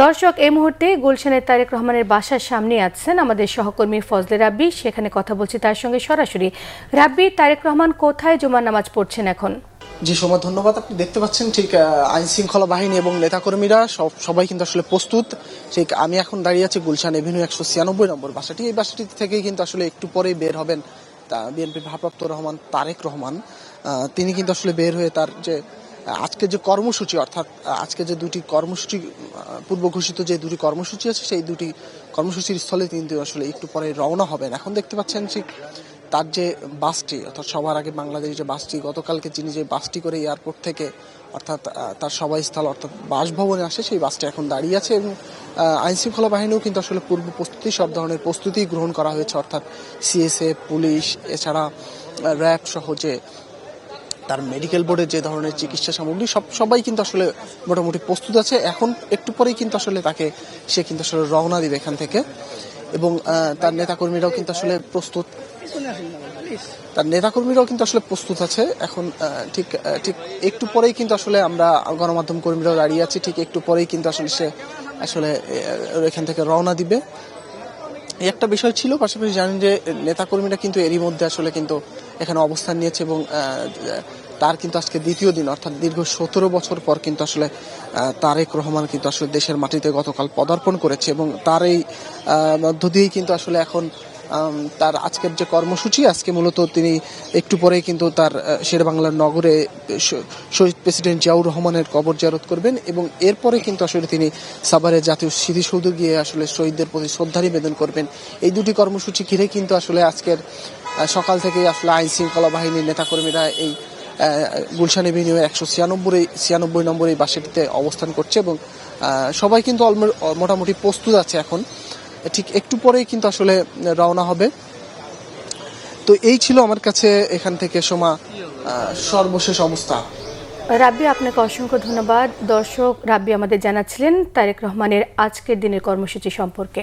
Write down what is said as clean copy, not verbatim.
দর্শক, এই মুহূর্তে গুলশানের তারেক রহমানের বাসার সামনে আছেন আমাদের সহকর্মী ফজলে রাব্বি। সেখানে কথা বলছি তার সঙ্গে সরাসরি। রাব্বি, তারেক রহমান কোথায় জুমার নামাজ পড়ছেন এখন? জি সোমা, ধন্যবাদ। আপনি দেখতে পাচ্ছেন ঠিক আইন শৃঙ্খলা বাহিনী এবং নেতাকর্মীরা সবাই কিন্তু আসলে প্রস্তুত। ঠিক আমি এখন দাঁড়িয়ে আছি গুলশান এভিনিউ 196 নম্বর বাসাটি। এই বাসাটি থেকেই কিন্তু আসলে একটু পরেই বের হবেন বিএনপির ভারপ্রাপ্ত রহমান তারেক রহমান। তিনি কিন্তু আসলে বের হয়ে তার যে আজকে যে কর্মসূচি, অর্থাৎ আজকে যে দুটি কর্মসূচি পূর্ব ঘোষিত যে দুটি কর্মসূচি আছে, সেই দুটি কর্মসূচির স্থলে তিনি আসলে একটু পরে রওনা হবেন। এখন দেখতে পাচ্ছেন ঠিক তার যে বাসটি, অর্থাৎ সবার আগে বাংলাদেশ যে বাসটি গতকালকে তিনি যে বাসটি করে এয়ারপোর্ট থেকে অর্থাৎ তার সভাস্থল অর্থাৎ বাসভবনে আসে, সেই বাসটি এখন দাঁড়িয়ে আছে। এবং আইনশৃঙ্খলা বাহিনীও কিন্তু আসলে পূর্ব প্রস্তুতি, সব ধরনের প্রস্তুতি গ্রহণ করা হয়েছে, অর্থাৎ সিএসএফ, পুলিশ, এছাড়া র্যাব সহ যে তার মেডিকেল বোর্ডের যে ধরনের চিকিৎসা সামগ্রী সবাই কিন্তু আসলে মোটামুটি প্রস্তুত আছে। এখন একটু পরেই কিন্তু আসলে সে কিন্তু আসলে রওনা দিবে এখান থেকে। এবং তার নেতাকর্মীরাও কিন্তু আসলে প্রস্তুত আছে। এখন ঠিক একটু পরেই কিন্তু আসলে আমরা গণমাধ্যম কর্মীরাও দাঁড়িয়ে আছি, ঠিক একটু পরেই কিন্তু আসলে সে আসলে এখান থেকে রওনা দিবে। এই একটা বিষয় ছিল। পাশাপাশি জানেন যে নেতাকর্মীরা কিন্তু এরই মধ্যে আসলে কিন্তু এখানে অবস্থান নিয়েছে এবং তার কিন্তু আজকে দ্বিতীয় দিন, অর্থাৎ দীর্ঘ 17 বছর পর কিন্তু আসলে তারেক রহমান কিন্তু আসলে দেশের মাটিতে গতকাল পদার্পণ করেছে। এবং তার এই মধ্য দিয়েই কিন্তু আসলে এখন তার আজকের যে কর্মসূচি, আজকে মূলত তিনি একটু পরেই কিন্তু তার শেরেবাংলার নগরে শহীদ প্রেসিডেন্ট জিয়াউর রহমানের কবর জিয়ারত করবেন। এবং এরপরে কিন্তু আসলে তিনি সাভারের জাতীয় স্মৃতিসৌধ গিয়ে আসলে শহীদদের প্রতি শ্রদ্ধা নিবেদন করবেন। এই দুটি কর্মসূচি ঘিরে কিন্তু আসলে আজকের সকাল থেকেই আসলে আইন শৃঙ্খলা বাহিনীর নেতাকর্মীরা এই গুলশান এভিনিউ 196 নম্বর এই বাসাটিতে অবস্থান করছে। এবং সবাই কিন্তু মোটামুটি প্রস্তুত আছে। এখন ঠিক একটু পরেই কিন্তু আসলে রওনা হবে। তো এই ছিল আমার কাছে এখান থেকে সোমা সর্বশেষ অবস্থা। রাব্বি, আপনাকে অসংখ্য ধন্যবাদ। দর্শক, রাব্বি আমাদের জানাচ্ছিলেন তারেক রহমানের আজকের দিনের কর্মসূচি সম্পর্কে।